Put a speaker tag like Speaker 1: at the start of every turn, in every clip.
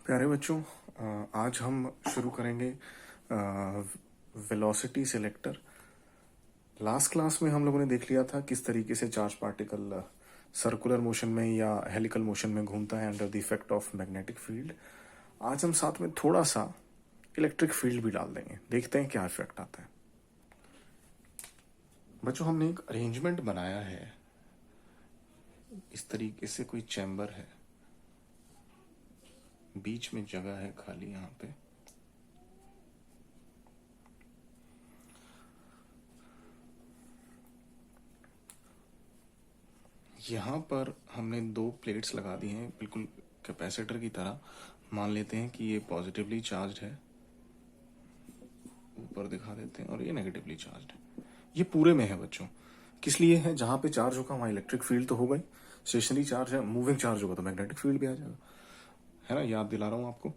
Speaker 1: प्यारे बच्चों, आज हम शुरू करेंगे वेलोसिटी सिलेक्टर। लास्ट क्लास में हम लोगों ने देख लिया था किस तरीके से चार्ज पार्टिकल सर्कुलर मोशन में या हेलिकल मोशन में घूमता है under the effect of magnetic field. आज हम साथ में थोड़ा सा इलेक्ट्रिक फील्ड भी डाल देंगे, देखते हैं क्या इफेक्ट आता है। बच्चों, हमने एक अरेंजमेंट बनाया है, इस तरीके से कोई चैम्बर है, बीच में जगह है खाली। यहाँ पे यहाँ पर हमने दो प्लेट्स लगा दी हैं, बिल्कुल कैपेसिटर की तरह। मान लेते हैं कि ये पॉजिटिवली चार्ज है, ऊपर दिखा देते हैं, और ये नेगेटिवली चार्ज है। ये पूरे में है बच्चों। किस लिए है? जहां पे चार्ज होगा वहां इलेक्ट्रिक फील्ड तो होगा ही। स्टेशनरी चार्ज है, मूविंग चार्ज होगा तो मैग्नेटिक फील्ड भी आ जाएगा, है ना। याद दिला रहा हूं आपको।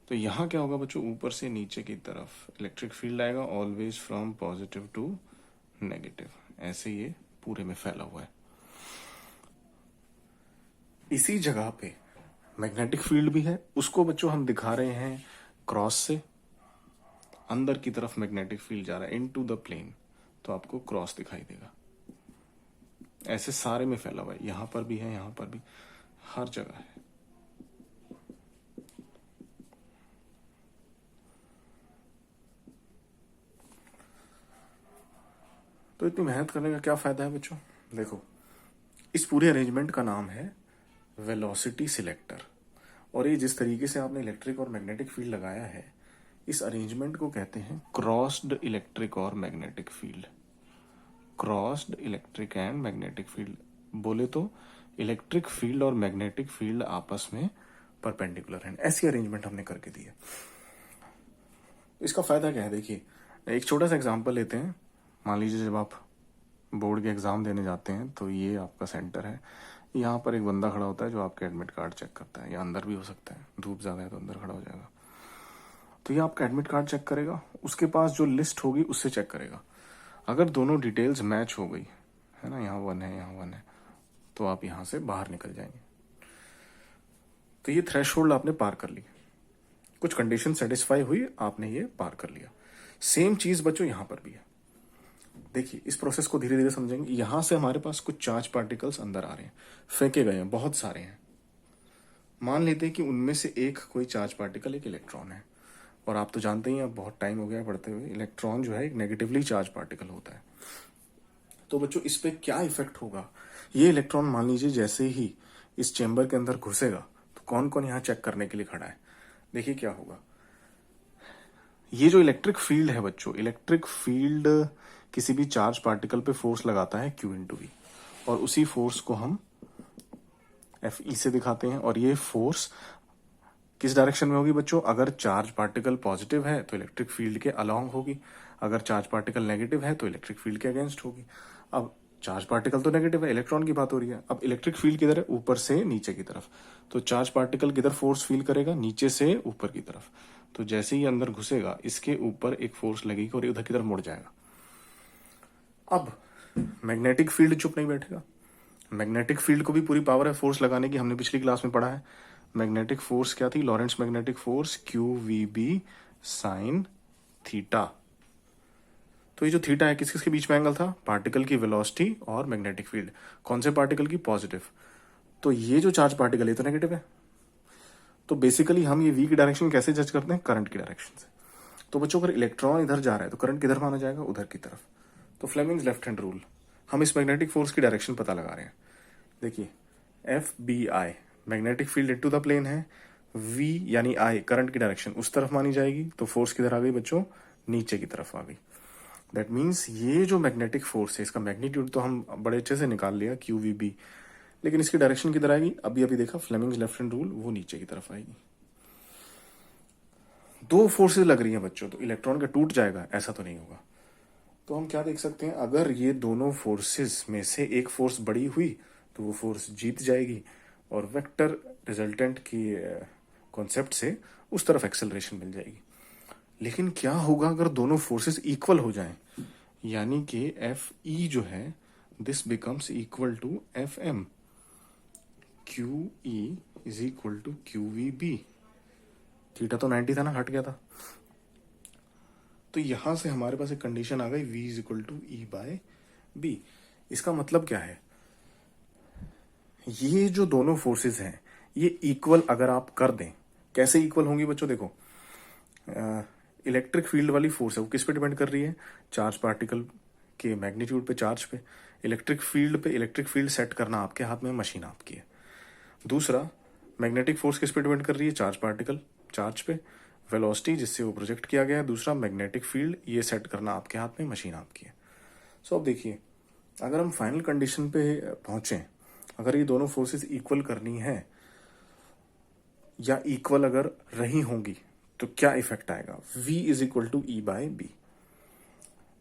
Speaker 1: तो यहाँ क्या होगा बच्चों, ऊपर से नीचे की तरफ इलेक्ट्रिक फील्ड आएगा, always from positive to negative. ऐसे ये पूरे में फैला हुआ है। इसी जगह पे मैग्नेटिक फील्ड भी है, उसको बच्चों हम दिखा रहे हैं क्रॉस से। अंदर की तरफ मैग्नेटिक फील्ड जा रहा है इनटू द प्लेन, तो आपको क्रॉस दिखाई देगा। ऐसे सारे में फैला हुआ है, यहां पर भी है, यहां पर भी, हर जगह है। तो इतनी मेहनत करने का क्या फायदा है बच्चों? देखो, इस पूरे अरेंजमेंट का नाम है वेलोसिटी सिलेक्टर। और ये जिस तरीके से आपने इलेक्ट्रिक और मैग्नेटिक फील्ड लगाया है, इस अरेंजमेंट को कहते हैं क्रॉस्ड इलेक्ट्रिक और magnetic field. Crossed electric and magnetic field बोले तो इलेक्ट्रिक फील्ड और मैग्नेटिक फील्ड आपस में परपेंडिकुलर है। ऐसी अरेंजमेंट हमने करके दी है। इसका फायदा क्या है? देखिए, एक छोटा सा एग्जांपल लेते हैं। मान लीजिए जब आप बोर्ड के एग्जाम देने जाते हैं तो ये आपका सेंटर है। यहाँ पर एक बंदा खड़ा होता है जो आपके एडमिट कार्ड चेक करता है, या अंदर भी हो सकता है, धूप ज्यादा है तो अंदर खड़ा हो जाएगा। तो ये आपका एडमिट कार्ड चेक करेगा, उसके पास जो लिस्ट होगी उससे चेक करेगा। अगर दोनों डिटेल्स मैच हो गई, है ना, यहाँ 1 है, यहाँ 1 है, तो आप यहाँ से बाहर निकल जाएंगे। तो ये थ्रेशोल्ड आपने पार कर ली, कुछ कंडीशन सेटिस्फाई हुई, आपने ये पार कर लिया। सेम चीज बच्चों यहाँ पर भी है। देखिए, इस प्रोसेस को धीरे धीरे समझेंगे। यहां से हमारे पास कुछ चार्ज पार्टिकल्स अंदर आ रहे हैं, फेंके गए हैं, बहुत सारे हैं। मान लेते हैं कि उनमें से एक कोई चार्ज पार्टिकल एक इलेक्ट्रॉन है। और आप तो जानते ही हैं, अब बहुत टाइम हो गया पढ़ते हुए, इलेक्ट्रॉन जो है एक नेगेटिवली चार्ज पार्टिकल होता है। तो बच्चों, इस पे क्या इफेक्ट होगा? ये इलेक्ट्रॉन मान लीजिए जैसे ही इस चेंबर के अंदर घुसेगा, तो कौन कौन यहाँ चेक करने के लिए खड़ा है? देखिए क्या होगा। ये जो इलेक्ट्रिक फील्ड है बच्चों, इलेक्ट्रिक फील्ड किसी भी चार्ज पार्टिकल पे फोर्स लगाता है Q इंटू वी, और उसी फोर्स को हम Fe से दिखाते हैं। और ये फोर्स किस डायरेक्शन में होगी बच्चों? अगर चार्ज पार्टिकल पॉजिटिव है तो इलेक्ट्रिक फील्ड के अलोंग होगी, अगर चार्ज पार्टिकल नेगेटिव है तो इलेक्ट्रिक फील्ड के अगेंस्ट होगी। अब चार्ज पार्टिकल तो नेगेटिव है, इलेक्ट्रॉन की बात हो रही है। अब इलेक्ट्रिक फील्ड किधर है? ऊपर से नीचे की तरफ। तो चार्ज पार्टिकल किधर फोर्स फील करेगा? नीचे से ऊपर की तरफ। तो जैसे ही अंदर घुसेगा, इसके ऊपर एक फोर्स लगेगी और उधर की तरफ मुड़ जाएगा। अब मैग्नेटिक फील्ड चुप नहीं बैठेगा। मैग्नेटिक फील्ड को भी पूरी पावर है फोर्स लगाने की, हमने पिछली क्लास में पढ़ा है। मैग्नेटिक फोर्स क्या थी? Lorentz magnetic force QVB sine theta. तो ये जो थीटा है, किस किसके बीच में एंगल था? पार्टिकल की वेलोसिटी और मैग्नेटिक फील्ड। कौन से पार्टिकल की? पॉजिटिव। तो ये जो चार्ज पार्टिकल है तो नेगेटिव है। तो बेसिकली हम ये V की डायरेक्शन कैसे जज करते हैं? करंट की डायरेक्शन से। तो बच्चों, अगर इलेक्ट्रॉन इधर जा रहा है तो करंट किधर माना जाएगा? उधर की तरफ। तो फ्लेमिंग्स लेफ्ट हैंड रूल, हम इस मैग्नेटिक फोर्स की डायरेक्शन पता लगा रहे हैं। देखिए, FBI magnetic field into the plane है, V यानी I करंट की डायरेक्शन उस तरफ मानी जाएगी, तो फोर्स किधर आ गई बच्चों? नीचे की तरफ आ गई। दैट मीन्स ये जो मैग्नेटिक फोर्स है, इसका मैग्नीट्यूड तो हम बड़े अच्छे से निकाल लिया, QVB, लेकिन इसकी डायरेक्शन किधर आएगी? अभी अभी देखा, फ्लेमिंग्स लेफ्ट हैंड रूल, वो नीचे की तरफ आएगी। दो फोर्सेस लग रही हैं बच्चों, तो इलेक्ट्रॉन का टूट जाएगा? ऐसा तो नहीं होगा। तो हम क्या देख सकते हैं, अगर ये दोनों फोर्सेस में से एक फोर्स बड़ी हुई तो वो फोर्स जीत जाएगी, और वेक्टर रिजल्टेंट की कॉन्सेप्ट से उस तरफ एक्सेलरेशन मिल जाएगी। लेकिन क्या होगा अगर दोनों फोर्सेस इक्वल हो जाएं? यानी कि Fe जो है, this becomes equal to FM, QE is equal to QVB। Theta तो 90 था ना, हट गया था। तो यहां से हमारे पास एक कंडीशन आ गई v is equal to E by B. इसका मतलब क्या है, ये जो दोनों फोर्सेस हैं ये इक्वल अगर आप कर दें, कैसे इक्वल होंगी बच्चों, देखो इलेक्ट्रिक फील्ड वाली फोर्स है वो किस पे डिपेंड कर रही है, चार्ज पार्टिकल के मैग्नीट्यूड पे, चार्ज पे। इलेक्ट्रिक फील्ड पे इलेक्ट्रिक फील्ड सेट करना आपके हाथ में, मशीन आपकी है। दूसरा, मैग्नेटिक फोर्स किस पे डिपेंड कर रही है, चार्ज पार्टिकल, चार्ज पे। वेलोसिटी जिससे वो प्रोजेक्ट किया गया है। दूसरा, मैग्नेटिक फील्ड, ये सेट करना आपके हाथ में, मशीन आपकी है। सो अब देखिए, अगर हम फाइनल कंडीशन पे पहुंचे, अगर ये दोनों फोर्सेस इक्वल करनी है या इक्वल अगर रही होंगी तो क्या इफेक्ट आएगा, v is equal to E by B.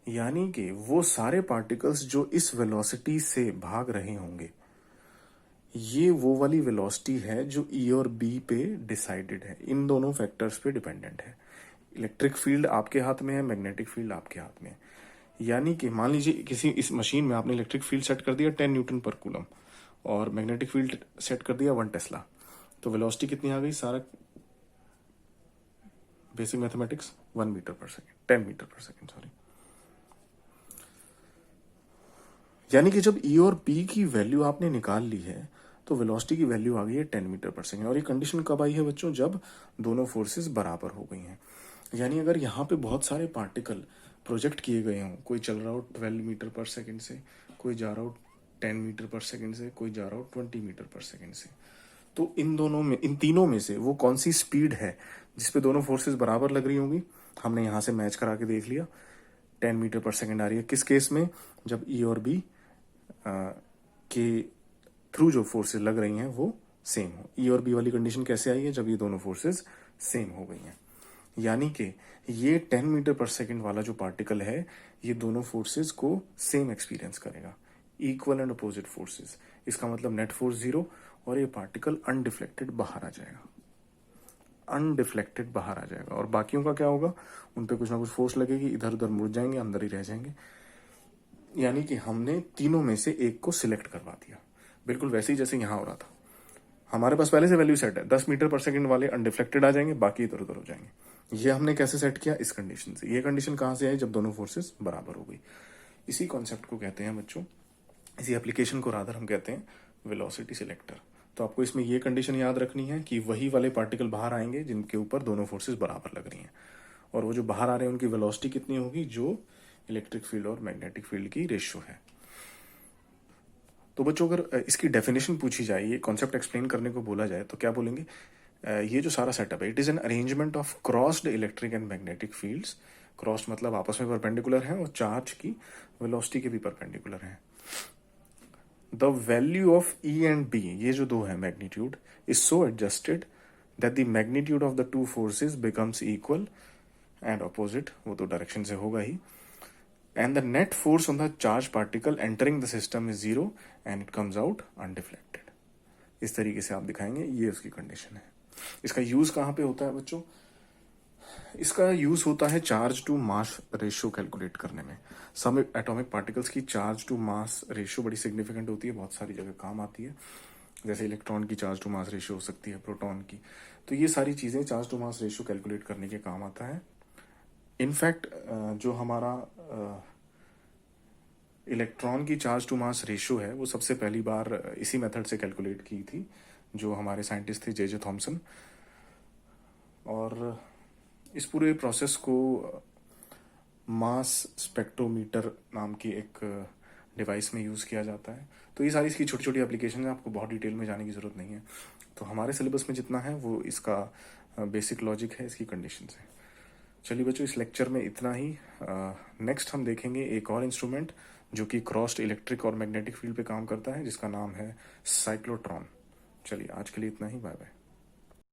Speaker 1: यानी कि वो सारे पार्टिकल्स जो इस वेलोसिटी से भाग रहे होंगे, ये वो वाली वेलोसिटी है जो ई और बी पे डिसाइडेड है, इन दोनों फैक्टर्स पे डिपेंडेंट है। इलेक्ट्रिक फील्ड आपके हाथ में है, मैग्नेटिक फील्ड आपके हाथ में है। यानी कि मान लीजिए किसी इस मशीन में आपने इलेक्ट्रिक फील्ड सेट कर दिया 10 न्यूटन पर कूलम और मैग्नेटिक फील्ड सेट कर दिया 1 टेस्ला, तो वेलोसिटी कितनी आ गई, सारा बेसिक मैथमेटिक्स 1 मीटर पर सेकेंड, 10 मीटर पर सेकेंड, सॉरी। यानी कि जब ई और पी की वैल्यू आपने निकाल ली है तो वेलोसिटी की वैल्यू आ गई है 10 मीटर पर सेकेंड। और ये कंडीशन कब आई है बच्चों, जब दोनों फोर्सेस बराबर हो गई हैं। यानी अगर यहाँ पे बहुत सारे पार्टिकल प्रोजेक्ट किए गए हों, कोई चल रहा हो 12 मीटर पर सेकेंड से, कोई जा रहा हो 10 मीटर पर सेकेंड से, कोई जा रहा हो 20 मीटर पर सेकेंड से, तो इन दोनों में, इन तीनों में से वो कौन सी स्पीड है जिसपे दोनों फोर्सेस बराबर लग रही होंगी, हमने यहाँ से मैच करा के देख लिया। 10 मीटर पर सेकेंड आ रही है किस केस में, जब ई और बी के थ्रू जो फोर्सेस लग रही हैं वो सेम हो। ई और बी वाली कंडीशन कैसे आई है, जब ये दोनों फोर्सेस सेम हो गई हैं। यानी कि ये 10 मीटर पर सेकेंड वाला जो पार्टिकल है ये दोनों फोर्सेस को सेम एक्सपीरियंस करेगा, इक्वल एंड अपोजिट फोर्सेस। इसका मतलब नेट फोर्स 0 और ये पार्टिकल अनडिफ्लेक्टेड बाहर आ जाएगा, अनडिफ्लेक्टेड बाहर आ जाएगा। और बाकियों का क्या होगा, उन पे कुछ ना कुछ फोर्स लगेगी, इधर उधर मुड़ जाएंगे, अंदर ही रह जाएंगे। यानी कि हमने तीनों में से एक को सिलेक्ट करवा दिया, बिल्कुल वैसे ही जैसे यहां हो रहा था। हमारे पास पहले से वैल्यू सेट है, 10 मीटर पर सेकंड वाले अनडिफ्लेक्टेड आ जाएंगे, बाकी इधर उधर हो जाएंगे। ये हमने कैसे सेट किया, इस कंडीशन से। ये कंडीशन कहां से आई, जब दोनों फोर्सेस बराबर हो गई। इसी कॉन्सेप्ट को कहते हैं बच्चों, इसी एप्लीकेशन को रादर हम कहते हैं वेलोसिटी सिलेक्टर। तो आपको इसमें ये कंडीशन याद रखनी है कि वही वाले पार्टिकल बाहर आएंगे जिनके ऊपर दोनों फोर्सेस बराबर लग रही हैं, और वो जो बाहर आ रहे हैं उनकी वेलोसिटी कितनी होगी, जो इलेक्ट्रिक फील्ड और मैग्नेटिक फील्ड की रेशियो है। तो बच्चों अगर इसकी डेफिनेशन पूछी जाए, ये कॉन्सेप्ट एक्सप्लेन करने को बोला जाए, तो क्या बोलेंगे, ये जो सारा सेटअप है, it is an arrangement of crossed electric and magnetic fields. Crossed मतलब आपस में परपेंडिकुलर हैं, और चार्ज की वेलोसिटी के भी परपेंडिकुलर हैं। The value of E and B, ये जो दो है magnitude, is so adjusted that the magnitude of the two forces becomes equal and opposite, वो तो डायरेक्शन से होगा ही। And the net force on the charged particle entering the system is 0 and it comes out undeflected। इस तरीके से आप दिखाएंगे, ये उसकी कंडीशन है। इसका यूज कहाँ पे होता है बच्चों, इसका यूज होता है charge to mass ratio calculate करने में। सब एटॉमिक पार्टिकल्स की चार्ज टू मास रेशियो बड़ी सिग्निफिकेंट होती है, बहुत सारी जगह काम आती है। जैसे इलेक्ट्रॉन की चार्ज टू मास रेशियो हो सकती है, प्रोटॉन की, तो ये सारी चीजें charge to mass ratio calculate करने के काम आता है। इनफैक्ट जो हमारा इलेक्ट्रॉन की चार्ज टू मास रेशियो है वो सबसे पहली बार इसी मेथड से कैलकुलेट की थी, जो हमारे साइंटिस्ट थे जे थॉमसन। और इस पूरे प्रोसेस को मास स्पेक्ट्रोमीटर नाम की एक डिवाइस में यूज़ किया जाता है। तो ये सारी इसकी छोटी छोटी एप्लीकेशन है, आपको बहुत डिटेल में जाने की ज़रूरत नहीं है। तो हमारे सिलेबस में जितना है वो इसका बेसिक लॉजिक है, इसकी कंडीशन है। चलिए बच्चों, इस लेक्चर में इतना ही। नेक्स्ट हम देखेंगे एक और इंस्ट्रूमेंट जो कि क्रॉस्ड इलेक्ट्रिक और मैग्नेटिक फील्ड पे काम करता है, जिसका नाम है साइक्लोट्रॉन। चलिए आज के लिए इतना ही, बाय बाय।